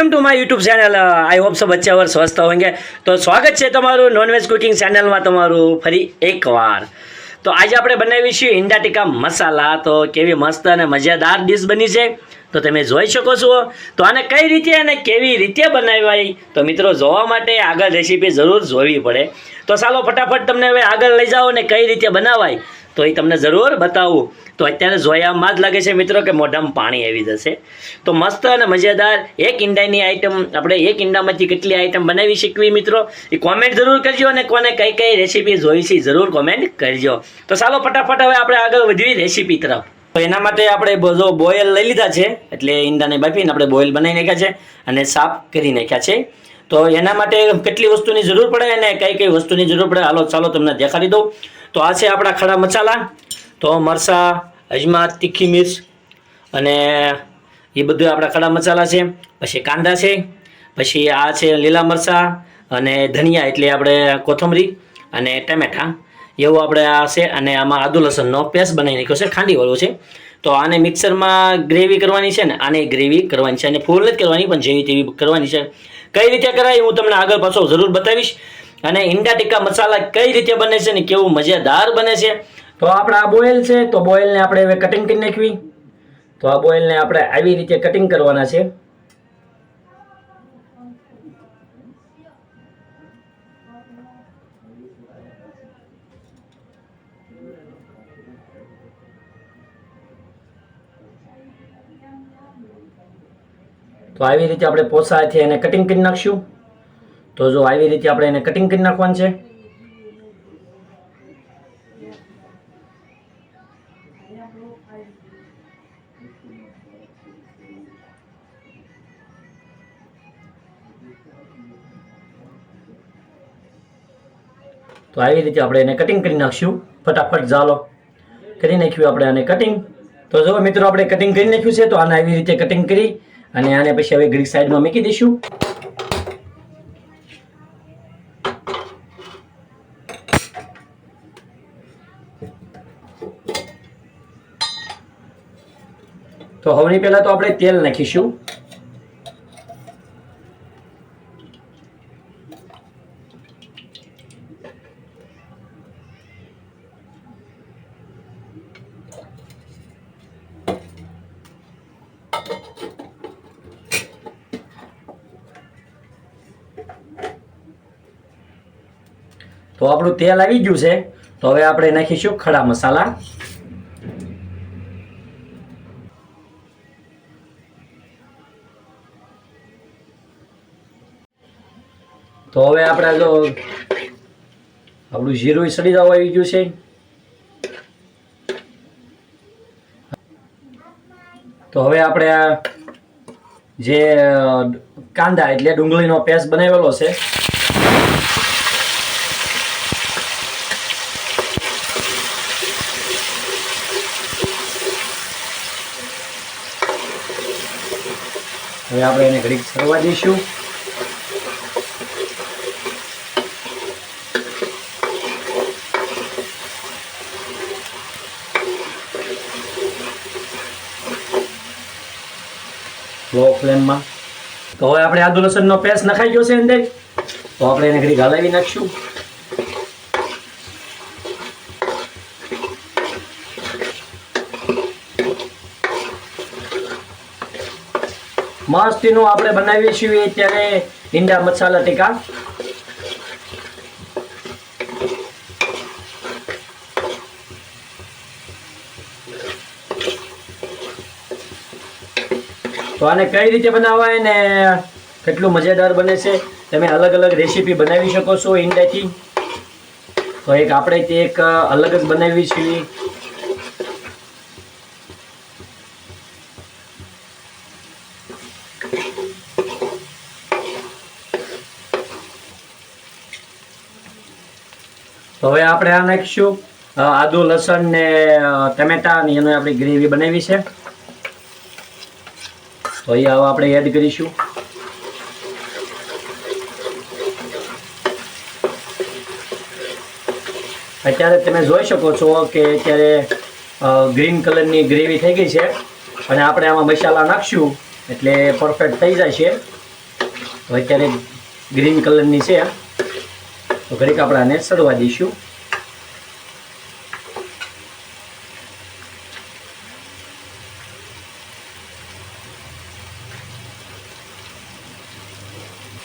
Welcome to my YouTube channel. I hope सब अच्छे और स्वस्थ होंगे। तो स्वागत है तमारू नॉनवेज कुकिंग चैनल में तमारू फरी एक वार। तो आज આપણે બનાવીશું ઈંડા ટીકા મસાલા। તો કેવી મસ્ત અને મજેદાર ડીશ બની છે તો તમે જોઈ શકો છો। તો આને કઈ રીતે અને કેવી રીતે બનાવાય તો મિત્રો જોવા માટે આગળ રેસીપી જરૂર જોવી પડે। તો ચાલો ફટાફટ તમને હવે આગળ લઈ જાઓ અને કઈ રીતે બનાવાય તો એ તમને જરૂર બતાવું। તો અત્યારે જોયામાં જ લાગે છે મિત્રો કે મોઢામાં પાણી આવી જશે। તો મસ્ત અને મજેદાર એક ઈંડાની આઈટમ આપણે એક ઈંડામાંથી કેટલી આઈટમ બનાવી શકવી મિત્રો એ કોમેન્ટ જરૂર કરજો અને કોને કઈ કઈ રેસીપી જોઈ છે જરૂર કોમેન્ટ કરજો। તો ચાલો ફટાફટ હવે આપણે આગળ વધીએ રેસીપી તરફ। તો એના માટે આપણે જો બોઇલ લઈ લીધા છે એટલે ઈંડાને બાફીને આપણે બોઇલ બનાવી નાખ્યા છે અને સાફ કરી નાખ્યા છે। તો એના માટે કેટલી વસ્તુની જરૂર પડે અને કઈ કઈ વસ્તુની જરૂર પડે હાલો ચાલો તમને દેખાડી દઉં। તો આ છે આપણા ખડા મસાલા। તો મરચાં, અજમા, તીખી મિર્ચ અને એ બધું આપણા ખડા મસાલા છે। પછી કાંદા છે, પછી આ છે લીલા મરચાં અને ધનિયા એટલે આપણે કોથમરી અને ટમેટા એવું આપણે આ છે। અને આમાં આદુ લસણનો પેસ્ટ બનાવી નાખ્યો છે, ખાંડીવાળો છે। તો આને મિક્સરમાં ગ્રેવી કરવાની છે ને આને ગ્રેવી કરવાની છે અને ફૂલ નથી કરવાની પણ જેવી તેવી કરવાની છે। કઈ રીતે કરાય હું તમને આગળ પાછો જરૂર બતાવીશ। અને ઈંડા ટીકા મસાલા કઈ રીતે બને છે ને કેવું મજેદાર બને છે। તો આપણે આ બોઇલ છે તો બોઇલને આપણે હવે કટિંગ કરી નાખવી। તો આ બોઇલને આપણે આવી રીતે કટિંગ કરવાના છે। તો આવી રીતે આપણે પોસાથી એને કટિંગ કરી નાખશું। તો જો આવી રીતે આપણે એને કટિંગ કરી નાખવાનું છે। તો આવી રીતે આપણે એને કટિંગ કરી નાખશું। ફટાફટ ચાલો કરી નાખ્યું આપણે આને કટિંગ। તો જો મિત્રો આપણે કટિંગ કરી નાખ્યું છે તો આને આવી રીતે કટિંગ કરી અને આને પછી હવે ઘડી સાઈડમાં મૂકી દઈશું। તો હવે પહેલા તો આપણે તેલ નાખીશું। તો આપણું તેલ આવી ગયું છે તો હવે આપણે નાખીશું ખડા મસાલા। તો હવે આપણે જો આપણું જીરું સડી જવા આવી ગયું છે। તો હવે આપણે આ જે કાંદા એટલે ડુંગળીનો પેસ્ટ બનાવેલો છે હવે આપણે એને ઘડીક સરવા દઈશું। લો ફ્લેમમાં। તો હવે આપણે આદુ લસણનો પેસ્ટ નખાઈ ગયો છે અંદર તો આપણે એને ઘડી હલાવી નાખશું। મસ્તીનું આપણે બનાવીએ છીએ અત્યારે ઈંડા મસાલા ટીકા। તો આને કઈ રીતે બનાવાય ને કેટલું મજેદાર બને છે તમે અલગ અલગ રેસીપી બનાવી શકો છો ઈંડાથી। તો એક આપણે તે એક અલગ જ બનાવી છીએ। તો હવે આપણે આ નાખીશું આદુ લસણ ને ટમેટા ને એનો આપણે ગ્રેવી બનાવી છે તો એ હવે આપણે એડ કરીશું। અત્યારે તમે જોઈ શકો છો કે અત્યારે ગ્રીન કલરની ગ્રેવી થઈ ગઈ છે અને આપણે આમાં મસાલા નાખશું એટલે પરફેક્ટ થઈ જાય છે। તો અત્યારે ગ્રીન કલરની છે, તો ઘડીક આપણે આને સડવા દઈશું.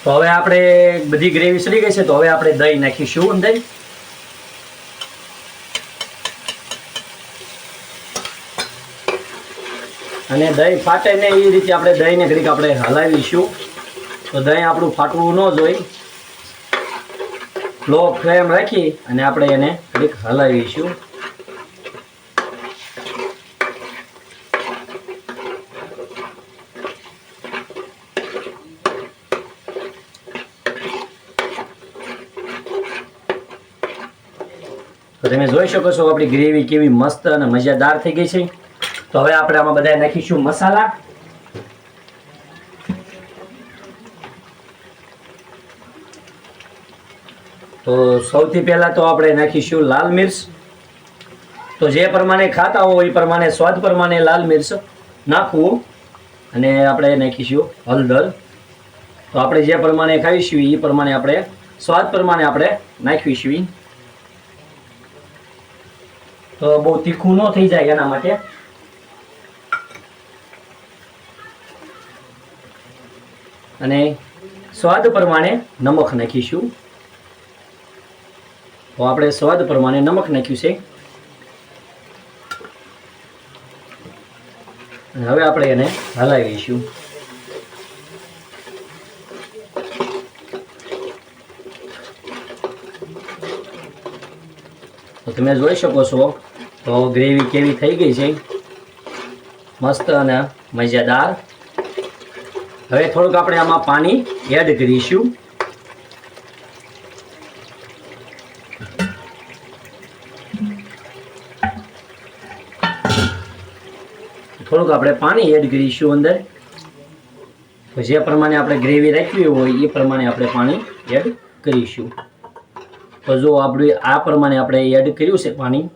તો હવે આપણે બધી ગ્રેવી સડી ગઈ છે, તો હવે આપણે દહીં નાખીશું અંદર. અને દહીં ફાટે ને એ રીતે આપણે દહીંને ઘડીક આપણે હલાવીશું. તો દહીં આપણું ફાટવું ન જોઈએ, લો ફ્લેમ રાખી અને આપણે એને ઘડીક હલાવીશું. તો તમે જોઈ શકો છો આપણી ગ્રેવી કેવી મસ્ત અને મજાદાર થઈ ગઈ છે. તો હવે આપણે આમાં બધા નાખીશું મસાલા. તો સૌથી પહેલા તો આપણે નાખીશું લાલ મિર્ચ. તો જે પ્રમાણે ખાતા હો એ પ્રમાણે સ્વાદ પ્રમાણે લાલ મિર્ચ નાખવું. અને આપણે નાખીશું હળદર. તો આપણે જે પ્રમાણે ખાઈશું એ પ્રમાણે આપણે સ્વાદ પ્રમાણે આપણે નાખીશું. તો બહુ તીખું ન થઈ જાય એના માટે. અને સ્વાદ પ્રમાણે નમક નાખીશું. તો આપણે સ્વાદ પ્રમાણે નમક નાખ્યું છે. અને હવે આપણે એને હલાવીશું. તો તમે જોઈ શકો છો તો ગ્રેવી કેવી થઈ ગઈ છે, મસ્ત અને મજાદાર. હવે થોડુંક આપણે આમાં પાણી એડ કરીશું. થોડુંક આપણે પાણી એડ કરીશું અંદર. તો જે પ્રમાણે આપણે ગ્રેવી રાખવી હોય એ પ્રમાણે આપણે પાણી એડ કરીશું. તો જો આપણે આ પ્રમાણે આપણે એડ કર્યું છે પાણી.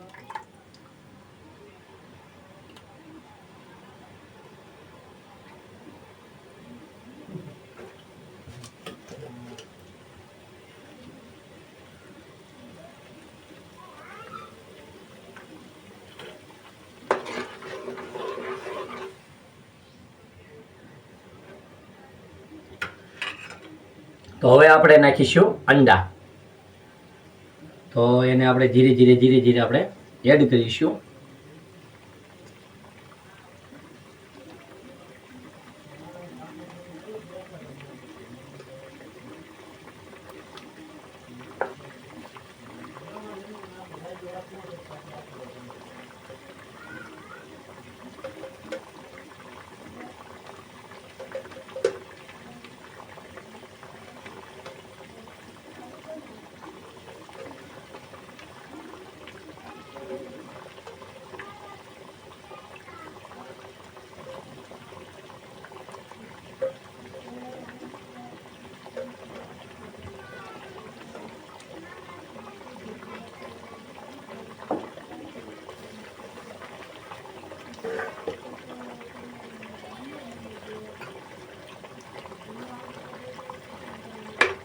તો હવે આપણે નાખીશું અંડા. તો એને આપણે ધીરે ધીરે આપણે એડ કરીશું.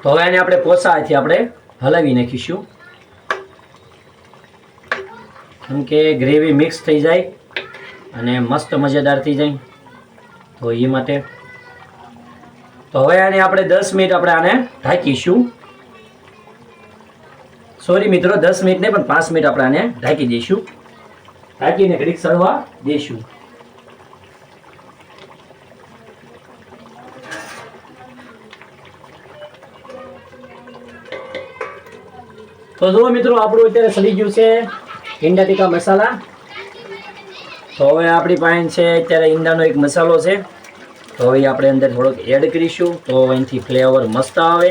તો હવે એને આપણે પોસાથી આપણે હલાવી નાખીશું. કેમ કે ગ્રેવી મિક્સ થઈ જાય અને મસ્ત મજેદાર થઈ જાય, તો એ માટે. તો હવે આને આપણે 10 મિનિટ આપણે આને ઢાંકીશું. સોરી મિત્રો, 10 મિનિટ નહીં પણ 5 મિનિટ આપણે આને ઢાંકી દઈશું. ઢાંકીને ઘડીક સળવા દઈશું. તો જુઓ મિત્રો, આપણું અત્યારે સડી ગયું છે ઈંડા ટીકા મસાલા. તો હવે આપણી પાસે છે અત્યારે ઈંડાનો એક મસાલો છે, તો હવે આપણે અંદર થોડોક એડ કરીશું તો એનાથી ફ્લેવર મસ્ત આવે.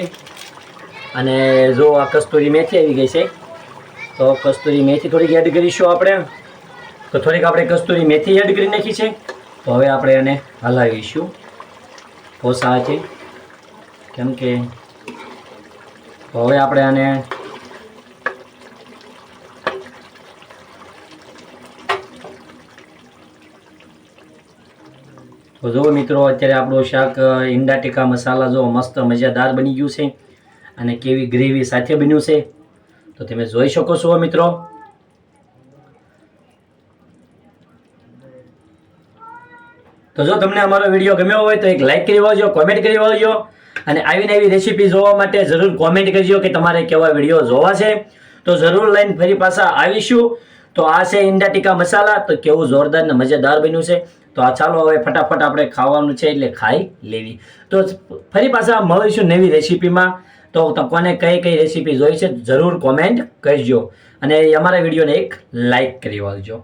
અને જો આ કસ્તુરી મેથી આવી ગઈ છે, તો કસ્તુરી મેથી થોડીક એડ કરીશું આપણે. તો થોડીક આપણે કસ્તુરી મેથી એડ કરી નાખી છે. તો હવે આપણે એને હલાવીશું પોસાથી. કેમ કે તો હવે આપણે આને તો જુઓ મિત્રો, અત્યારે આપણું શાક ઈંડા ટીકા મસાલા જો મસ્ત મજાદાર બની ગયું છે અને કેવી ગ્રેવી સાથે બન્યું છે તો તમે જોઈ શકો છો મિત્રો. તો જો તમને અમારો વિડીયો ગમ્યો હોય તો એક લાઈક કરી વાળજો, કોમેન્ટ કરી વાળજો અને આવીને આવી રેસીપી જોવા માટે જરૂર કોમેન્ટ કરજો કે તમારે કેવા વિડીયો જોવા છે. તો જરૂર લઈને ફરી પાછા આવીશું. તો આ છે ઈંડા ટીકા મસાલા. તો કેવું જોરદાર ને મજેદાર બન્યું છે. તો આ ચાલો હવે ફટાફટ આપણે ખાવાનું છે એટલે ખાઈ લેવી. તો ફરી પાછા મળીશું નવી રેસીપીમાં. તો કોને કઈ કઈ રેસીપી જોઈ છે જરૂર કોમેન્ટ કરજો અને અમારા વિડીયોને એક લાઈક કરી વાળજો.